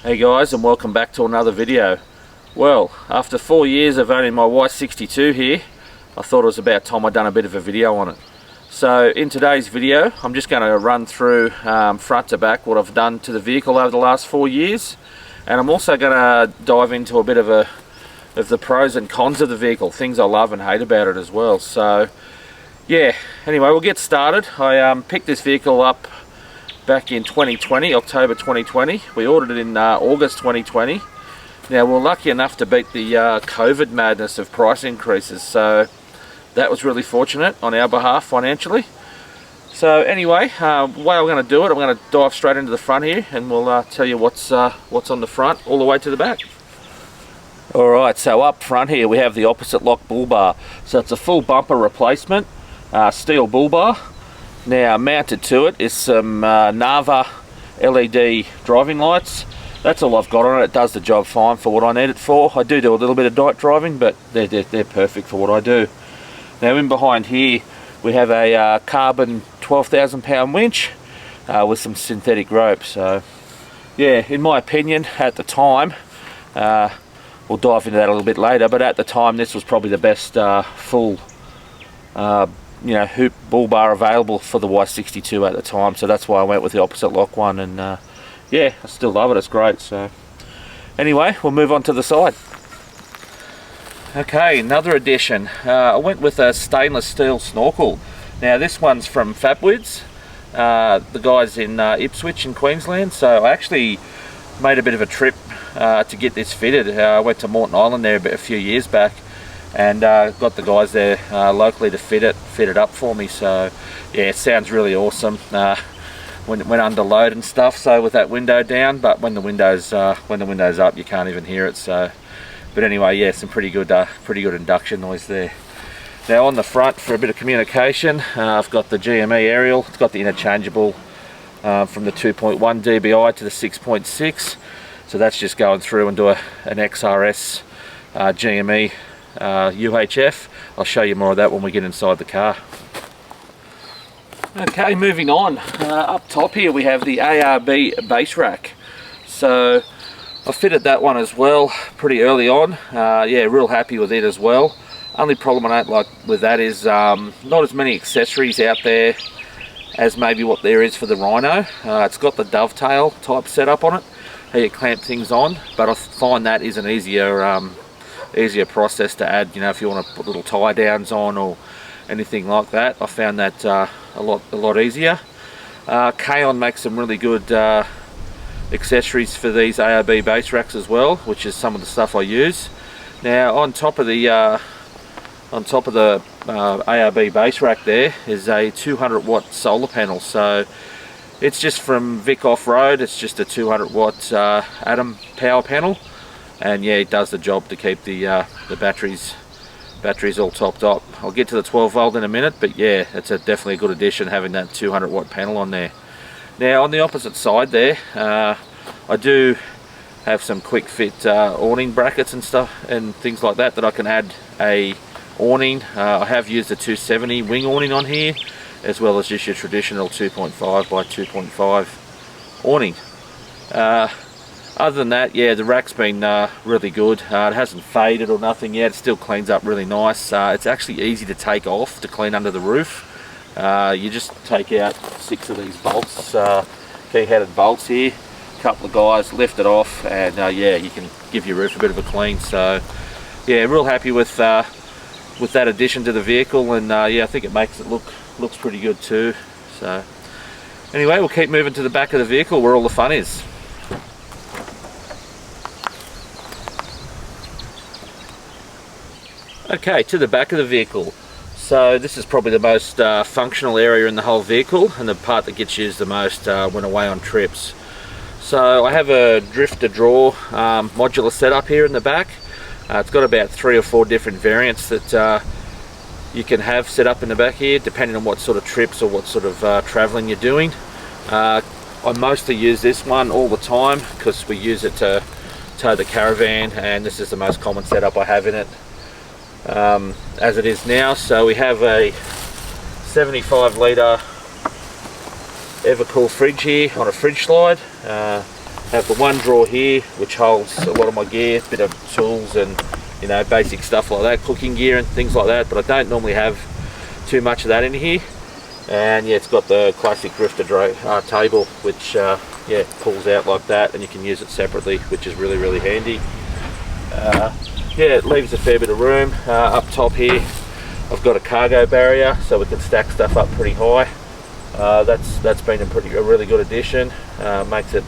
Hey guys, and welcome back to another video. Well, after 4 years of owning my Y62 here, I thought it was about time I'd done a bit of a video on it. So in today's video, I'm just going to run through front to back what I've done to the vehicle over the last 4 years, and I'm also going to dive into a bit of the pros and cons of the vehicle, things I love and hate about it as well. So yeah, anyway, we'll get started. I picked this vehicle up back in 2020, October 2020. We ordered it in August 2020. Now we're lucky enough to beat the COVID madness of price increases, so that was really fortunate on our behalf financially. So anyway, the way I'm going to do it, I'm going to dive straight into the front here, and we'll tell you what's on the front all the way to the back. Alright, so up front here we have the opposite lock bull bar. So it's a full bumper replacement, steel bull bar. Now mounted to it is some Nava LED driving lights. That's all I've got on it. It does the job fine for what I need it for. I do a little bit of night driving, but they're perfect for what I do. Now in behind here we have a carbon 12,000 pound winch with some synthetic rope. So yeah, in my opinion at the time, we'll dive into that a little bit later, but at the time this was probably the best full hoop bull bar available for the Y62 at the time, so that's why I went with the opposite lock one, and yeah, I still love it, it's great. So anyway, we'll move on to the side. Okay, another addition. I went with a stainless steel snorkel. Now this one's from Fabwids, the guys in Ipswich in Queensland. So I actually made a bit of a trip to get this fitted. I went to Moreton Island there a few years back, and got the guys there locally to fit it up for me. So yeah, it sounds really awesome when it went under load and stuff, so with that window down, but when the window's up you can't even hear it. So but anyway, yeah, some pretty good induction noise there. Now on the front, for a bit of communication, I've got the GME aerial. It's got the interchangeable from the 2.1 dBi to the 6.6, so that's just going through and do an XRS GME UHF. I'll show you more of that when we get inside the car. Okay, moving on. Up top here we have the ARB base rack. So I fitted that one as well pretty early on. Yeah, real happy with it as well. Only problem I don't like with that is not as many accessories out there as maybe what there is for the Rhino. It's got the dovetail type setup on it, how you clamp things on, but I find that is an easier process to add, if you want to put little tie downs on or anything like that. I found that a lot easier. Kaon makes some really good accessories for these ARB base racks as well, which is some of the stuff I use. Now on top of the ARB base rack there is a 200 watt solar panel. So it's just from Vic Off-Road. It's just a 200 watt Atom power panel, and yeah, it does the job to keep the batteries all topped up. I'll get to the 12 volt in a minute, but yeah, it's definitely a good addition having that 200 watt panel on there. Now on the opposite side there, I do have some quick fit awning brackets and stuff and things like that I can add a awning. I have used a 270 wing awning on here, as well as just your traditional 2.5 by 2.5 awning. Other than that, yeah, the rack's been really good. It hasn't faded or nothing yet. It still cleans up really nice. It's actually easy to take off to clean under the roof. You just take out 6 of these bolts, key-headed bolts here. A couple of guys lift it off, and yeah, you can give your roof a bit of a clean. So yeah, real happy with that addition to the vehicle, and yeah, I think it makes it looks pretty good too. So anyway, we'll keep moving to the back of the vehicle where all the fun is. Okay, to the back of the vehicle. So this is probably the most functional area in the whole vehicle, and the part that gets used the most when away on trips. So I have a drifter drawer modular setup here in the back. It's got about 3 or 4 different variants that you can have set up in the back here, depending on what sort of trips or what sort of traveling you're doing. I mostly use this one all the time because we use it to tow the caravan, and this is the most common setup I have in it as it is now. So we have a 75 litre Evercool fridge here on a fridge slide. Have the one drawer here which holds a lot of my gear, bit of tools and, you know, basic stuff like that, cooking gear and things like that, but I don't normally have too much of that in here. And yeah, it's got the classic drifter table, which yeah, pulls out like that, and you can use it separately, which is really handy. Yeah, it leaves a fair bit of room. Up top here I've got a cargo barrier, so we can stack stuff up pretty high. That's been a really good addition. Makes it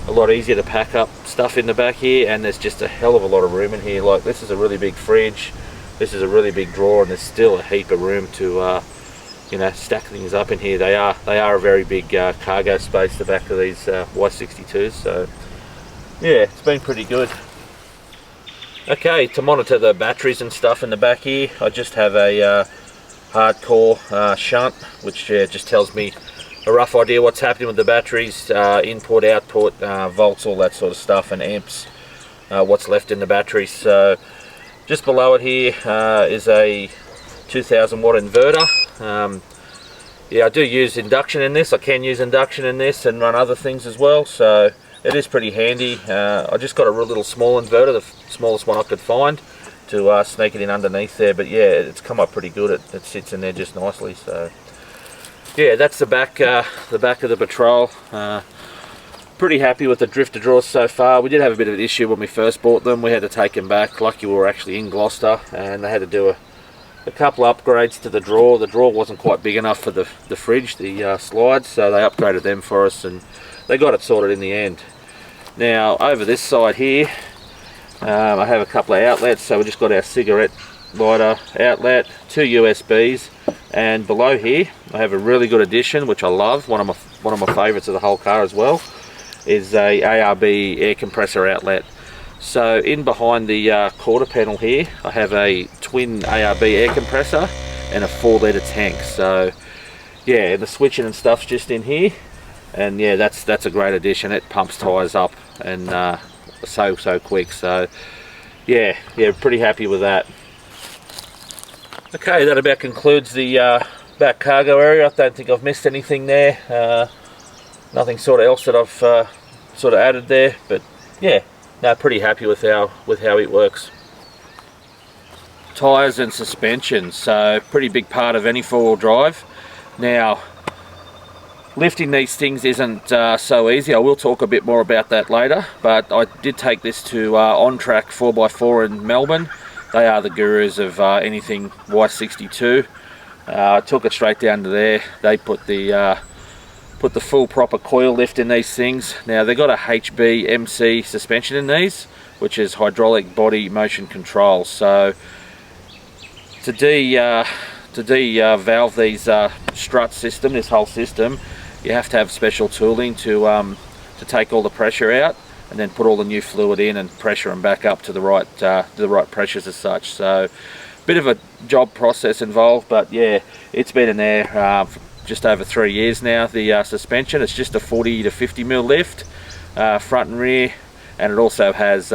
a lot easier to pack up stuff in the back here, and there's just a hell of a lot of room in here. Like, this is a really big fridge, this is a really big drawer, and there's still a heap of room to you know, stack things up in here. They are a very big cargo space, the back of these Y62s, so yeah, it's been pretty good. Okay, to monitor the batteries and stuff in the back here, I just have a hardcore shunt, which just tells me a rough idea what's happening with the batteries, input, output, volts, all that sort of stuff, and amps, what's left in the batteries. So just below it here is a 2000 watt inverter. Yeah, I do use induction in this. I can use induction in this and run other things as well, so it is pretty handy. I just got a real little small inverter, the smallest one I could find, to sneak it in underneath there, but yeah, it's come up pretty good. It sits in there just nicely. So yeah, that's the back of the Patrol. Pretty happy with the drifter drawers so far. We did have a bit of an issue when we first bought them. We had to take them back. Lucky we were actually in Gloucester, and they had to do a couple of upgrades to the drawer. The drawer wasn't quite big enough for the fridge, the slides, so they upgraded them for us, and they got it sorted in the end. Now over this side here, I have a couple of outlets. So we just got our cigarette lighter outlet, 2 USBs, and below here I have a really good addition, which I love. One of my favourites of the whole car as well is a ARB air compressor outlet. So in behind the quarter panel here, I have a twin ARB air compressor and a 4-litre tank. So yeah, and the switching and stuff's just in here, and yeah, that's a great addition. It pumps tyres up and so quick. So yeah, pretty happy with that. Okay, that about concludes the back cargo area. I don't think I've missed anything there. Nothing sort of else that I've sort of added there, but yeah, no, pretty happy with how it works. Tyres and suspension, so pretty big part of any four-wheel drive. Now, lifting these things isn't so easy. I will talk a bit more about that later, but I did take this to On Track 4x4 in Melbourne. They are the gurus of anything Y62. I took it straight down to there. They put the full proper coil lift in these things. Now they've got a HB-MC suspension in these, which is hydraulic body motion control. So to de-valve these strut system, this whole system, you have to have special tooling to take all the pressure out, and then put all the new fluid in and pressure them back up to the right pressures as such. So bit of a job process involved, but yeah, it's been in there for just over 3 years now. The suspension, it's just a 40 to 50 mil lift, front and rear, and it also has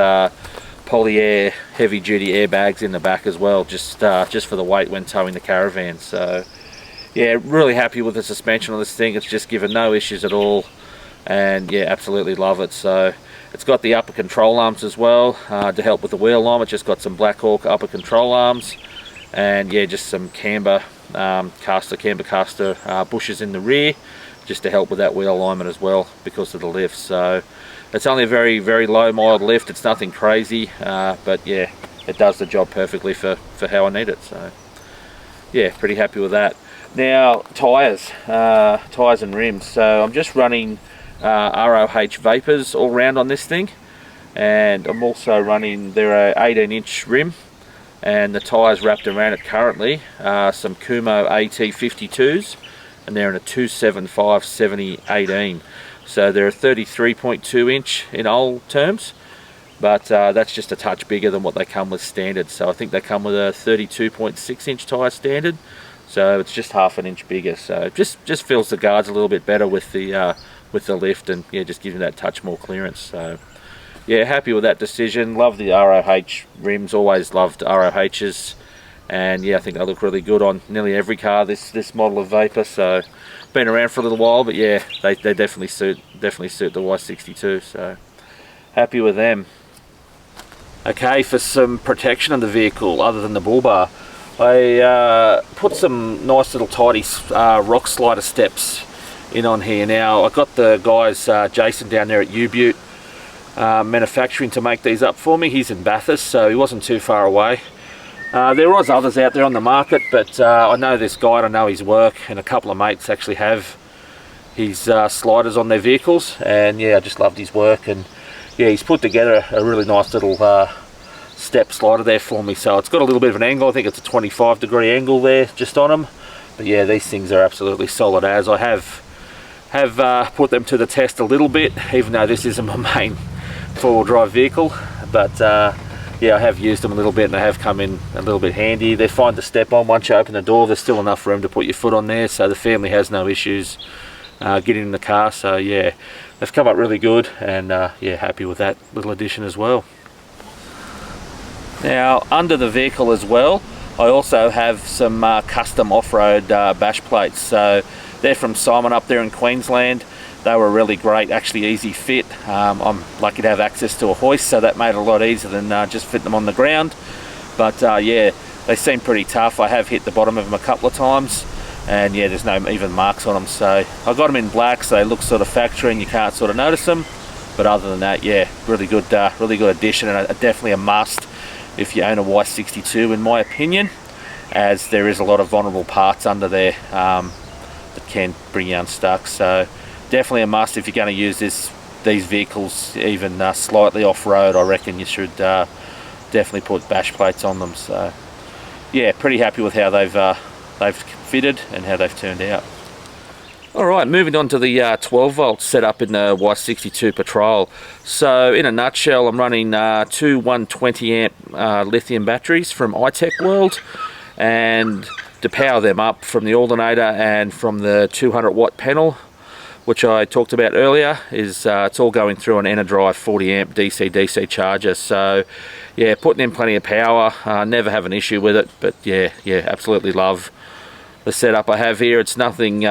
poly-air heavy duty airbags in the back as well, just for the weight when towing the caravan. So yeah, really happy with the suspension on this thing. It's just given no issues at all, and yeah, absolutely love it. So it's got the upper control arms as well to help with the wheel arm. It's just got some Blackhawk upper control arms, and yeah, just some camber caster bushes in the rear, just to help with that wheel alignment as well because of the lift. So it's only a very low mild lift. It's nothing crazy, but yeah, it does the job perfectly for how I need it. So yeah, pretty happy with that. Now tyres and rims. So I'm just running ROH Vapors all round on this thing, and I'm also running, they're a 18-inch rim, and the tyres wrapped around it currently some Kumo AT52s, and they're in a 275/70/18. So they're a 33.2 inch in old terms, but that's just a touch bigger than what they come with standard. So I think they come with a 32.6 inch tyre standard, so it's just half an inch bigger. So just fills the guards a little bit better with the lift, and yeah, just gives you that touch more clearance. So yeah, happy with that decision. Love the ROH rims, always loved ROHs, and yeah, I think they look really good on nearly every car this model of Vapor. So been around for a little while, but yeah, they definitely suit the Y62, so happy with them. Okay, for some protection of the vehicle other than the bull bar, I put some nice little tidy rock slider steps in on here. Now I got the guys Jason down there at U-Butte Manufacturing to make these up for me. He's in Bathurst, so he wasn't too far away. There was others out there on the market, but I know this guy, I know his work, and a couple of mates actually have his sliders on their vehicles, and yeah, I just loved his work. And yeah, he's put together a really nice little step slider there for me. So it's got a little bit of an angle. I think it's a 25-degree angle there just on them, but yeah, these things are absolutely solid as. I have put them to the test a little bit, even though this isn't my main four-wheel drive vehicle, but yeah, I have used them a little bit and they have come in a little bit handy. They're fine to step on. Once you open the door, there's still enough room to put your foot on there, so the family has no issues getting in the car. So yeah, they've come up really good, and yeah, happy with that little addition as well. Now under the vehicle as well, I also have some custom off-road bash plates. So they're from Simon up there in Queensland. They were really great, actually easy fit. I'm lucky to have access to a hoist, so that made it a lot easier than just fit them on the ground. But yeah, they seem pretty tough. I have hit the bottom of them a couple of times, and yeah, there's no even marks on them. So I got them in black, so they look sort of factory and you can't sort of notice them. But other than that, yeah, really good addition, and definitely a must if you own a Y62 in my opinion, as there is a lot of vulnerable parts under there that can bring you unstuck. So definitely a must if you're going to use these vehicles even slightly off-road. I reckon you should definitely put bash plates on them. So yeah, pretty happy with how they've fitted and how they've turned out. Alright, moving on to the 12 volt setup in the Y62 Patrol. So in a nutshell, I'm running two 120 amp lithium batteries from iTech World, and to power them up from the alternator and from the 200 watt panel, which I talked about earlier, is it's all going through an Enerdrive 40 amp DC charger. So yeah, putting in plenty of power, never have an issue with it. But yeah, absolutely love the setup I have here. It's nothing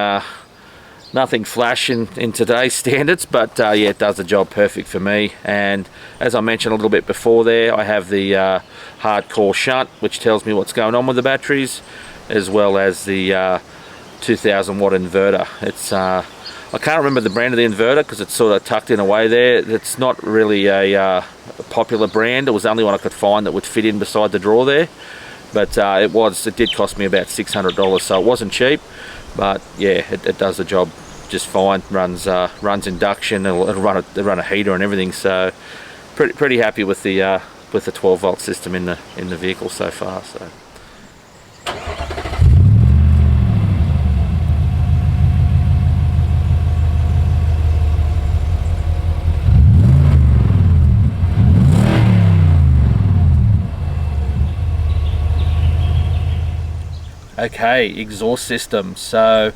flash in today's standards, but yeah, it does the job perfect for me. And as I mentioned a little bit before there, I have the hardcore shunt, which tells me what's going on with the batteries, as well as the 2000 watt inverter. It's I can't remember the brand of the inverter because it's sort of tucked in away there. It's not really a popular brand. It was the only one I could find that would fit in beside the drawer there. But it did cost me about $600, so it wasn't cheap. But yeah, it does the job just fine. Runs induction. It'll run a heater and everything. So pretty happy with the 12 volt system in the vehicle so far. So. Okay, exhaust system. So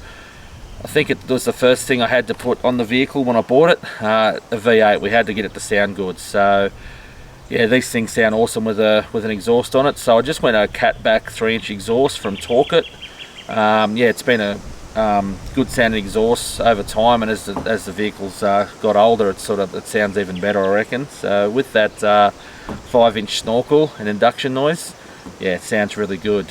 I think it was the first thing I had to put on the vehicle when I bought it. A V8. We had to get it to sound good. So yeah, these things sound awesome with an exhaust on it. So I just went a catback 3-inch exhaust from Torque It. Yeah, it's been a good sounding exhaust over time, and as the vehicle's got older, it sounds even better, I reckon. So with that 5-inch snorkel and induction noise, yeah, it sounds really good.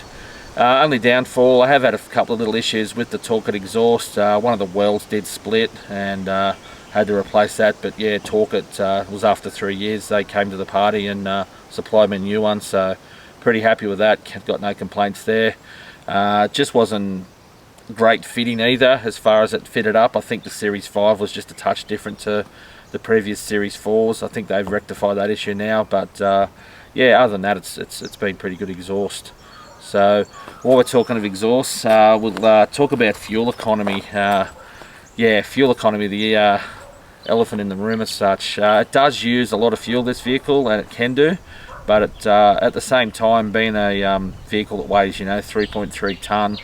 Only downfall, I have had a couple of little issues with the Torque It exhaust. One of the welds did split and had to replace that, but yeah, Torque It was after 3 years. They came to the party and supplied me a new one, so pretty happy with that. Got no complaints there. Just wasn't great fitting either as far as it fitted up. I think the Series 5 was just a touch different to the previous Series 4s. I think they've rectified that issue now, but yeah, other than that, it's been pretty good exhaust. So while we're talking of exhaust, we'll talk about fuel economy. Yeah, fuel economy, the elephant in the room as such. It does use a lot of fuel, this vehicle, and it can do, but at the same time, being a vehicle that weighs 3.3 tonne,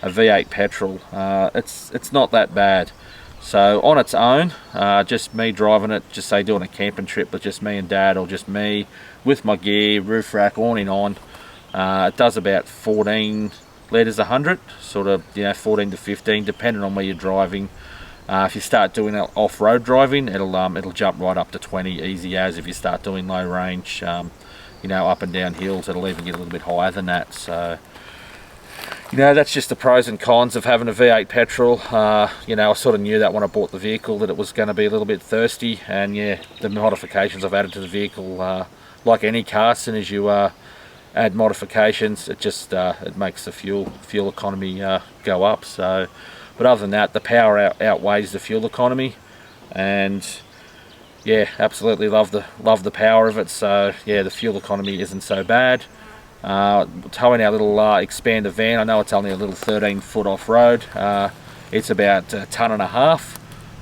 a V8 petrol, it's not that bad. So on its own, just me driving it, just say doing a camping trip with just me and Dad, or just me with my gear, roof rack on and on, It does about 14 litres 100, sort of, you know, 14 to 15, depending on where you're driving. If you start doing off-road driving, it'll jump right up to 20 easy as. If you start doing low range, you know, up and down hills, it'll even get a little bit higher than that. So, you know, that's just the pros and cons of having a V8 petrol. You know, I sort of knew that when I bought the vehicle, that it was going to be a little bit thirsty, and yeah, the modifications I've added to the vehicle, like any car, as soon as you add modifications, it just it makes the fuel economy go up. So, but other than that, the power outweighs the fuel economy, and yeah, absolutely love the power of it. So yeah, the fuel economy isn't so bad. Towing our little expander van, I know it's only a little 13-foot off-road. It's about a tonne and a half.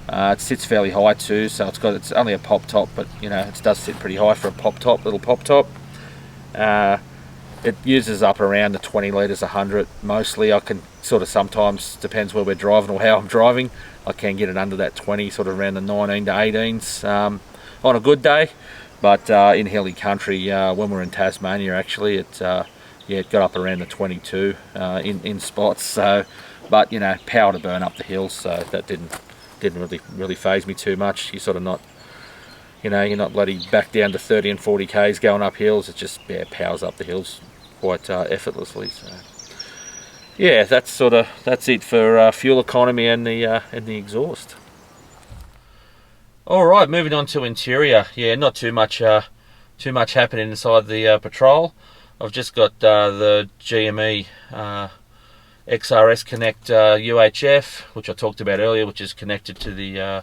It sits fairly high too, so it's only a pop top, but you know, it does sit pretty high for a little pop top. It uses up around the 20 litres 100 mostly. I can sort of sometimes, depends where we're driving or how I'm driving, I can get it under that 20, sort of around the 19 to 18s on a good day. But in hilly country, when we're in Tasmania, actually, it got up around the 22 in spots. So, but you know, power to burn up the hills, so that didn't really phase me too much. You're sort of not, you know, you're not bloody back down to 30 and 40 k's going up hills. It just powers up the hills quite effortlessly. So yeah, that's it for fuel economy and the exhaust. All right, moving on to interior. Yeah, not too much happening inside the Patrol. I've just got the GME XRS Connect UHF, which I talked about earlier, which is connected to the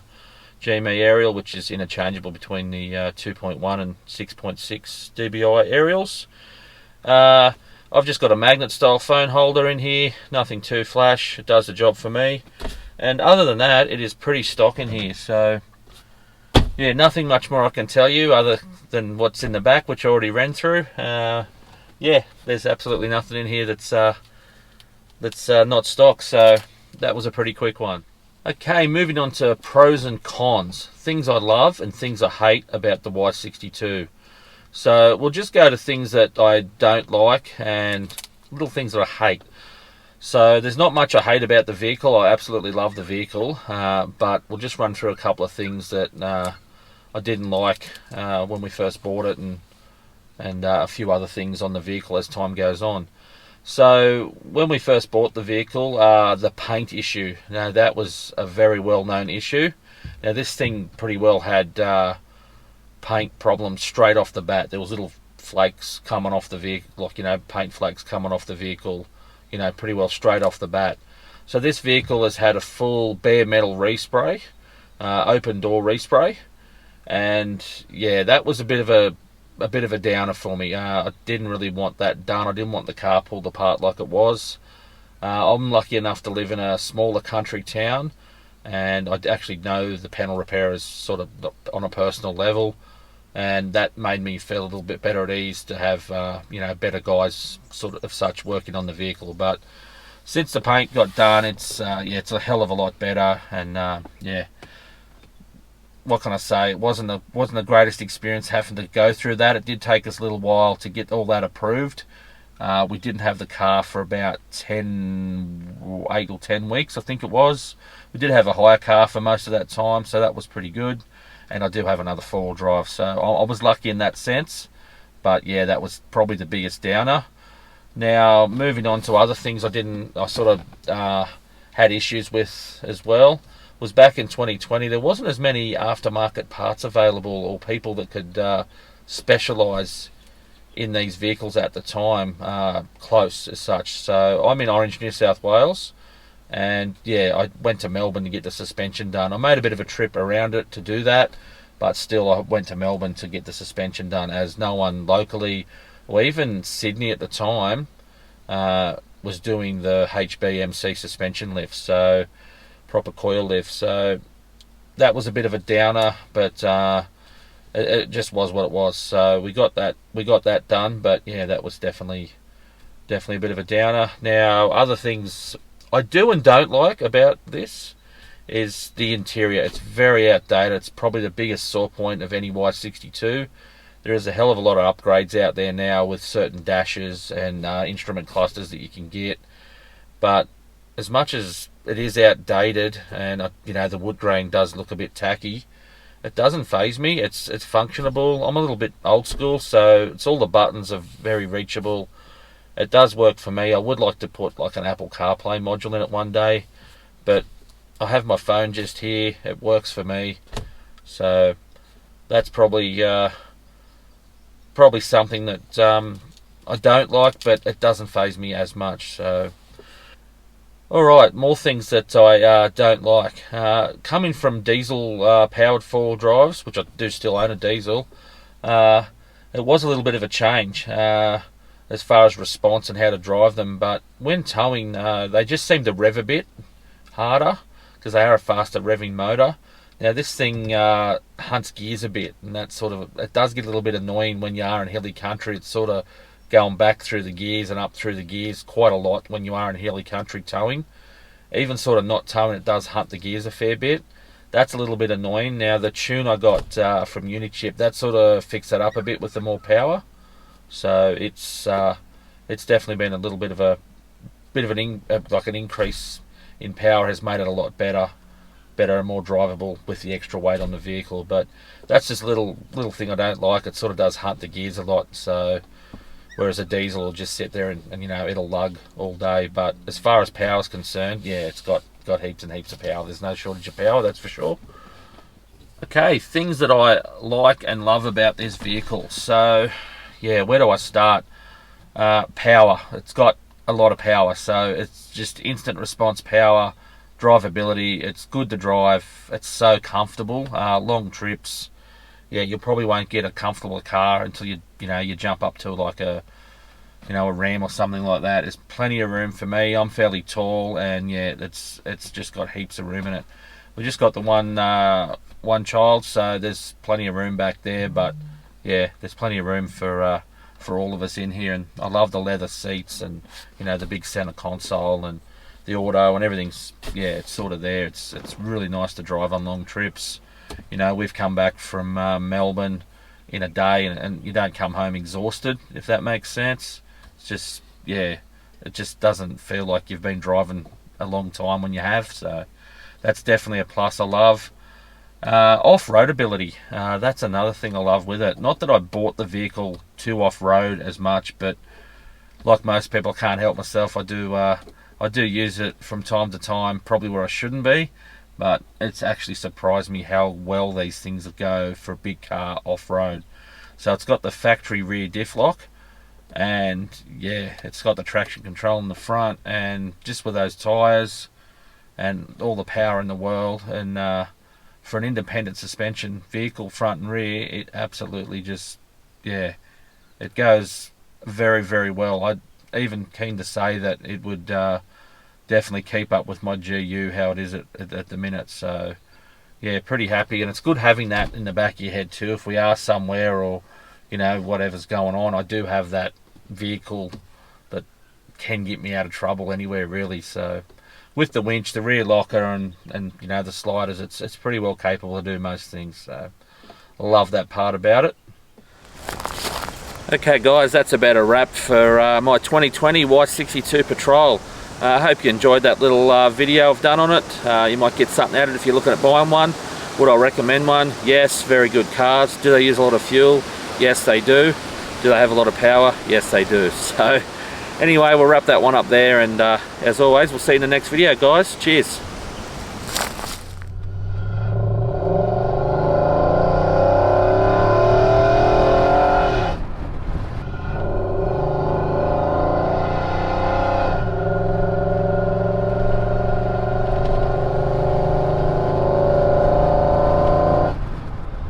GME aerial, which is interchangeable between the 2.1 and 6.6 dBi aerials. I've just got a magnet style phone holder in here, nothing too flash, it does the job for me. And other than that, it is pretty stock in here. So yeah, nothing much more I can tell you other than what's in the back, which I already ran through. Yeah, there's absolutely nothing in here that's not stock, so that was a pretty quick one. Okay, moving on to pros and cons, things I love and things I hate about the Y62. So we'll just go to things that I don't like and little things that I hate. So there's not much I hate about the vehicle. I absolutely love the vehicle, but we'll just run through a couple of things that I didn't like when we first bought it, and a few other things on the vehicle as time goes on. So when we first bought the vehicle, the paint issue. Now that was a very well-known issue. Now this thing pretty well had paint problems straight off the bat. There was little flakes coming off the vehicle, like, you know, paint flakes coming off the vehicle, you know, pretty well straight off the bat. So this vehicle has had a full bare metal respray, open door respray, and yeah, that was a bit of a downer for me. I didn't really want that done. I didn't want the car pulled apart like it was. I'm lucky enough to live in a smaller country town, and I actually know the panel repairers sort of on a personal level, and that made me feel a little bit better at ease to have you know, better guys sort of such working on the vehicle. But since the paint got done, it's it's a hell of a lot better, and yeah, what can I say? It wasn't the greatest experience having to go through that. It did take us a little while to get all that approved. We didn't have the car for about 8 or 10 weeks, I think it was. We did have a hire car for most of that time, so that was pretty good. And I do have another 4-wheel drive, so I was lucky in that sense. But yeah, that was probably the biggest downer. Now, moving on to other things I sort of had issues with as well, was back in 2020, there wasn't as many aftermarket parts available or people that could specialise in these vehicles at the time, close as such. So I'm in Orange, New South Wales, and yeah, I went to Melbourne to get the suspension done. I made a bit of a trip around it to do that, but still I went to Melbourne to get the suspension done, as no one locally, or even Sydney at the time, was doing the HB-MC suspension lift, so proper coil lift. So that was a bit of a downer, but it just was what it was. So we got that done, but yeah, that was definitely a bit of a downer. Now, other things I do and don't like about this is the interior. It's very outdated. It's probably the biggest sore point of any Y62. there is a hell of a lot of upgrades out there now with certain dashes and instrument clusters that you can get. But as much as it is outdated and you know, the wood grain does look a bit tacky, it doesn't faze me. It's functionable. I'm a little bit old school, so it's all the buttons are very reachable. It does work for me. I would like to put like an Apple CarPlay module in it one day, but I have my phone just here. It works for me, so that's probably something that I don't like, but it doesn't faze me as much. So, all right, more things that I don't like. Coming from diesel powered four-wheel drives, which I do still own a diesel, it was a little bit of a change as far as response and how to drive them. But when towing, they just seem to rev a bit harder because they are a faster revving motor. Now this thing hunts gears a bit, and that sort of, it does get a little bit annoying when you are in hilly country. It's sort of going back through the gears and up through the gears quite a lot when you are in hilly country towing. Even sort of not towing, it does hunt the gears a fair bit. That's a little bit annoying. Now the tune I got from Unichip, that sort of fixed that up a bit with the more power. So it's definitely been a little bit of an increase in power, has made it a lot better and more drivable with the extra weight on the vehicle. But that's just a little thing I don't like. It sort of does hunt the gears a lot. So whereas a diesel will just sit there and you know, it'll lug all day. But as far as power is concerned, yeah, it's got heaps and heaps of power. There's no shortage of power, that's for sure. Okay, things that I like and love about this vehicle. So yeah, where do I start? Power. It's got a lot of power, so it's just instant response power, drivability. It's good to drive. It's so comfortable. Long trips, yeah, you probably won't get a comfortable car until you jump up to like a Ram or something like that. There's plenty of room for me. I'm fairly tall, and yeah, it's just got heaps of room in it. We just got the one child, so there's plenty of room back there. But yeah, there's plenty of room for all of us in here, and I love the leather seats and the big center console and the auto and everything's, yeah, it's sort of there. It's really nice to drive on long trips. We've come back from Melbourne in a day, and you don't come home exhausted, if that makes sense. It's just, yeah, it just doesn't feel like you've been driving a long time when you have. So that's definitely a plus I love. Off-road ability, that's another thing I love with it. Not that I bought the vehicle to off-road as much, but like most people, I can't help myself. I do use it from time to time, probably where I shouldn't be, but it's actually surprised me how well these things go for a big car off-road. So it's got the factory rear diff lock, and yeah, it's got the traction control in the front, and just with those tyres and all the power in the world, and for an independent suspension vehicle, front and rear, it absolutely just, yeah, it goes very, very well. I'm even keen to say that it would definitely keep up with my GU, how it is at the minute. So yeah, pretty happy, and it's good having that in the back of your head too. If we are somewhere, or whatever's going on, I do have that vehicle that can get me out of trouble anywhere, really. So with the winch, the rear locker, and the sliders, it's pretty well capable to do most things. So I love that part about it. Okay guys, that's about a wrap for my 2020 Y62 Patrol. I hope you enjoyed that little video I've done on it. You might get something out of it if you're looking at buying one. Would I recommend one? Yes, very good cars. Do they use a lot of fuel? Yes, they do. Do they have a lot of power? Yes, they do. So anyway, we'll wrap that one up there, and as always, we'll see you in the next video, guys. Cheers.